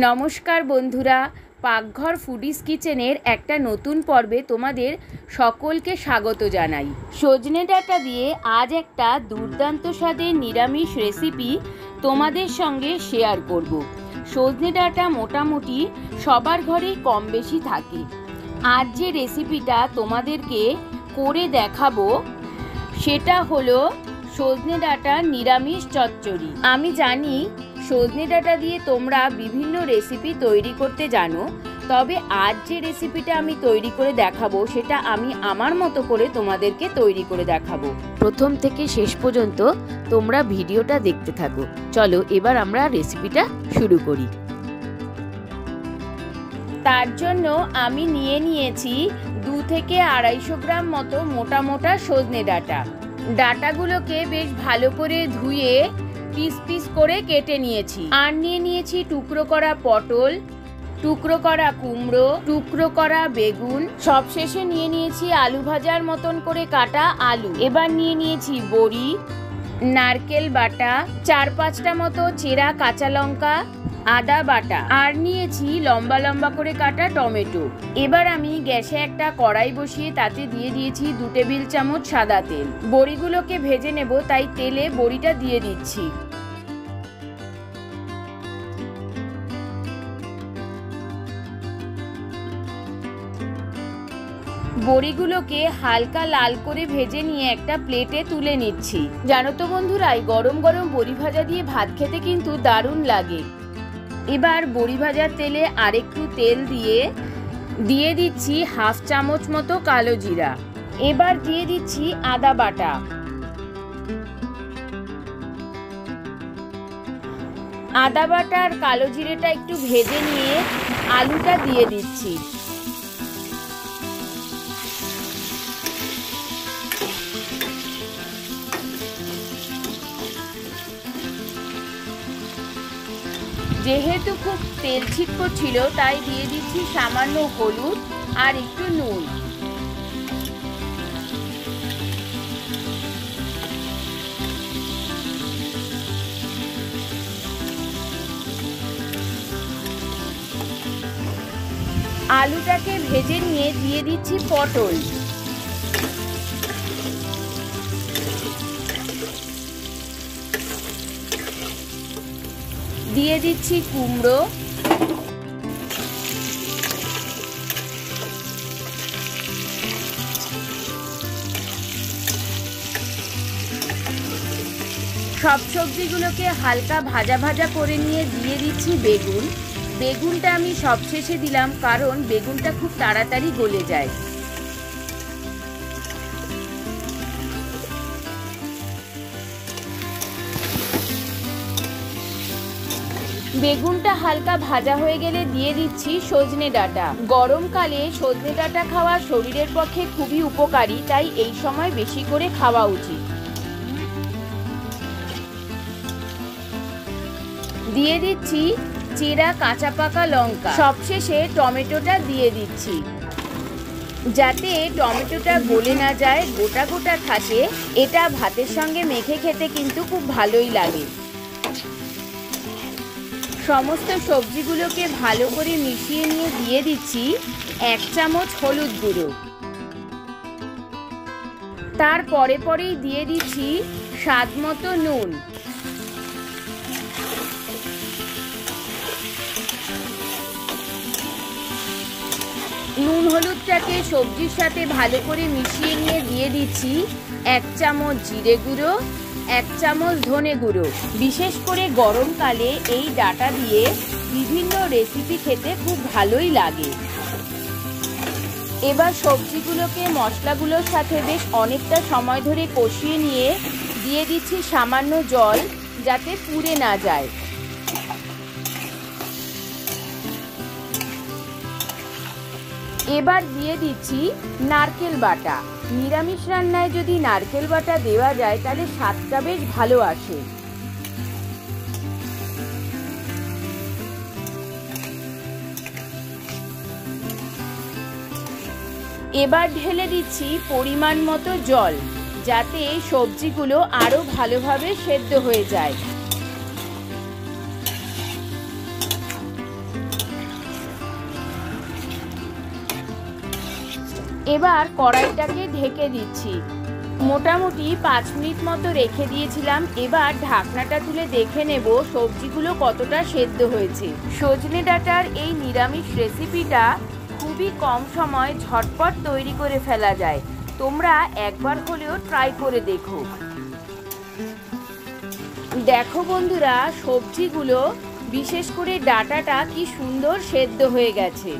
নমস্কার বন্ধুরা, পাকঘর ফুডিস কিচেনের একটা নতুন পর্বে তোমাদের সকলকে স্বাগত জানাই। সজনে ডাঁটা দিয়ে আজ একটা দুর্দান্ত স্বাদের নিরামিষ রেসিপি তোমাদের সঙ্গে শেয়ার করব। সজনে ডাঁটা মোটামুটি সবার ঘরেই কম বেশি থাকে। আজ যে রেসিপিটা তোমাদেরকে করে দেখাবো সেটা হলো সজনে ডাঁটার নিরামিষ চচ্চড়ি। আমি জানি সজনে ডাঁটা দিয়ে তোমরা বিভিন্ন রেসিপি তৈরি করতে জানো, তবে আজ যে রেসিপিটা আমি তৈরি করে দেখাবো সেটা আমি আমার মতো করে তোমাদেরকে তৈরি করে দেখাবো। প্রথম থেকে শেষ পর্যন্ত তোমরা ভিডিওটা দেখতে থাকো। চলো এবার আমরা রেসিপিটা শুরু করি। তার জন্য আমি নিয়েছি 2 থেকে 250 গ্রাম মতো মোটা মোটা সজনে ডাঁটা। ডাঁটাগুলোকে বেশ ভালো করে ধুয়ে পিস পিস করে কেটে নিয়েছি। আর নিয়েছি টুকরো করা পটল, টুকরো করা কুমড়ো, টুকরো করা বেগুন, সবশেষে নিয়েছি আলু ভাজার মতন করে কাটা আলু। এবার নিয়েছি বড়ি, নারকেল বাটা, 4-5টা মতো চেরা কাঁচা লঙ্কা, আদা বাটা, আর নিয়েছি লম্বা লম্বা করে কাটা টমেটো। এবার আমি গ্যাসে একটা কড়াই বসিয়ে তাতে দিয়ে দিয়েছি 2 টেবিল চামচ সাদা তেল। বড়িগুলোকে ভেজে নেব, তাই তেলে বড়িটা দিয়ে দিচ্ছি। বড়িগুলোকে হালকা লাল করে ভেজে নিয়ে একটা প্লেটে তুলে নিচ্ছি। জানো তো বন্ধুরা, গরম গরম বড়ি ভাজা দিয়ে ভাত খেতে কিন্তু দারুণ লাগে। এবার বড়ি ভাজার তেলে আরেকটু তেল দিয়ে দিচ্ছি 1/2 চামচ মতো কালো জিরা। এবার দিয়ে দিচ্ছি আদা বাটা। আদা বাটা আর কালো জিরেটা একটু ভেজে নিয়ে আলুটা দিয়ে দিচ্ছি। যেহেতু খুব তেল ছিটকো ছিল, তাই দিয়ে দিচ্ছি সামান্য হলুদ আর একটু নুন। আলুটাকে ভেজে নিয়ে দিয়ে দিচ্ছি পটল। দিয়ে দিচ্ছি কুমড়ো, সব সবজিগুলোকে হালকা ভাজা ভাজা করে নিয়ে দিয়ে দিচ্ছি বেগুন। বেগুনটা আমি সবশেষে দিলাম, কারণ বেগুনটা খুব তাড়াতাড়ি গলে যায়। বেগুনটা হালকা ভাজা হয়ে গেলে দিয়ে দিচ্ছি সজনে ডাঁটা। গরমকালে সজনে ডাঁটা খাওয়া শরীরের পক্ষে খুবই উপকারী, তাই এই সময় বেশি করে খাওয়া উচিত। দিয়ে দিচ্ছি চেরা কাঁচা পাকা লঙ্কা। সবশেষে টমেটোটা দিয়ে দিচ্ছি। যাতে টমেটোটা গলে না যায়, গোটা গোটা থাকে, এটা ভাতের সঙ্গে মেখে খেতে কিন্তু খুব ভালোই লাগে। সমস্ত সবজিগুলোকে ভালো করে মিশিয়ে নিয়ে দিয়ে দিচ্ছি 1 চামচ হলুদ গুঁড়ো। তার পরেই দিয়ে দিচ্ছি স্বাদ মতো নুন। নুন হলুদটাকে সবজির সাথে ভালো করে মিশিয়ে নিয়ে দিয়ে দিচ্ছি 1 চামচ জিরে গুঁড়ো, 1 চামচ ধনে গুঁড়ো। বিশেষ করে গরমকালে এই ডাঁটা দিয়ে বিভিন্ন রেসিপি খেতে খুব ভালোই লাগে। এবার সবজিগুলোকে মশলাগুলোর সাথে বেশ অনেকটা সময় ধরে কষিয়ে নিয়ে দিয়ে দিচ্ছি সামান্য জল, যাতে পুড়ে না যায়। এবার দিয়ে দিচ্ছি নারকেল বাটা। নিরামিষ রান্নায় যদি নারকেল বাটা দেওয়া যায় তাহলে স্বাদটা বেশ ভালো আসে। এবার ঢেলে দিচ্ছি পরিমাণ মতো জল, যাতে সবজিগুলো আরো ভালোভাবে সেদ্ধ হয়ে যায়। এবার কড়াইটাকে ঢেকে দিচ্ছি। মোটামুটি 5 মিনিট মতো রেখে দিয়েছিলাম। এবার ঢাকনাটা তুলে দেখে নেব সবজিগুলো কতটা সেদ্ধ হয়েছে। সজনে ডাঁটার এই নিরামিষ রেসিপিটা খুবই কম সময় ঝটপট তৈরি করে ফেলা যায়। তোমরা একবার হলেও ট্রাই করে দেখো। দেখো বন্ধুরা, সবজিগুলো বিশেষ করে ডাঁটাটা কি সুন্দর সেদ্ধ হয়ে গেছে।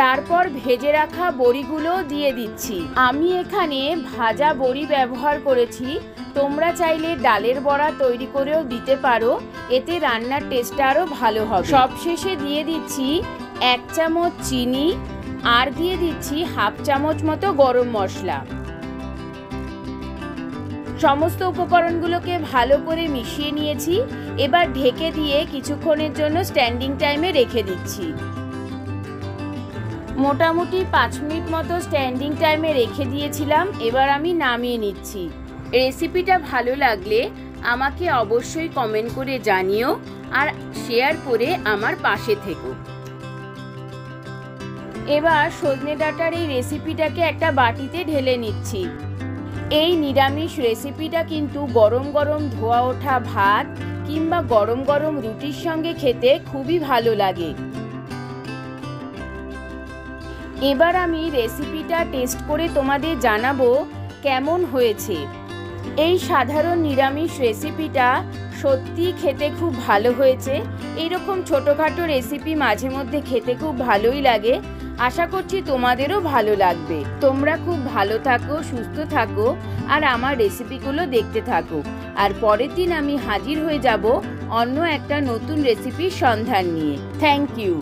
তারপর ভেজে রাখা বড়িগুলো দিয়ে দিচ্ছি। আমি এখানে ভাজা বড়ি ব্যবহার করেছি, তোমরা চাইলে ডালের বড়া তৈরি করেও দিতে পারো, এতে রান্নার টেস্টটা আরও ভালো হবে। সবশেষে দিয়ে দিচ্ছি 1 চামচ চিনি আর দিয়ে দিচ্ছি 1/2 চামচ মতো গরম মশলা। সমস্ত উপকরণগুলোকে ভালো করে মিশিয়ে নিয়েছি। এবার ঢেকে দিয়ে কিছুক্ষণের জন্য স্ট্যান্ডিং টাইমে রেখে দিচ্ছি। মোটামুটি 5 মিনিট মতো স্ট্যান্ডিং টাইমে রেখে দিয়েছিলাম। এবার আমি নামিয়ে নিচ্ছি। রেসিপিটা ভালো লাগলে আমাকে অবশ্যই কমেন্ট করে জানিও আর শেয়ার করে আমার পাশে থেকো। এবার সজনে ডাঁটার এই রেসিপিটাকে একটা বাটিতে ঢেলে নিচ্ছি। এই নিরামিষ রেসিপিটা কিন্তু গরম গরম ধোয়া ওঠা ভাত কিংবা গরম গরম রুটির সঙ্গে খেতে খুবই ভালো লাগে। এবার আমি রেসিপিটা টেস্ট করে তোমাদের জানাবো কেমন হয়েছে। এই সাধারণ নিরামিষ রেসিপিটা সত্যি খেতে খুব ভালো হয়েছে। এইরকম ছোটোখাটো রেসিপি মাঝে মধ্যে খেতে খুব ভালোই লাগে। আশা করছি তোমাদেরও ভালো লাগবে। তোমরা খুব ভালো থাকো, সুস্থ থাকো আর আমার রেসিপিগুলো দেখতে থাকো। আর পরের দিন আমি হাজির হয়ে যাব অন্য একটা নতুন রেসিপির সন্ধান নিয়ে। Thank you.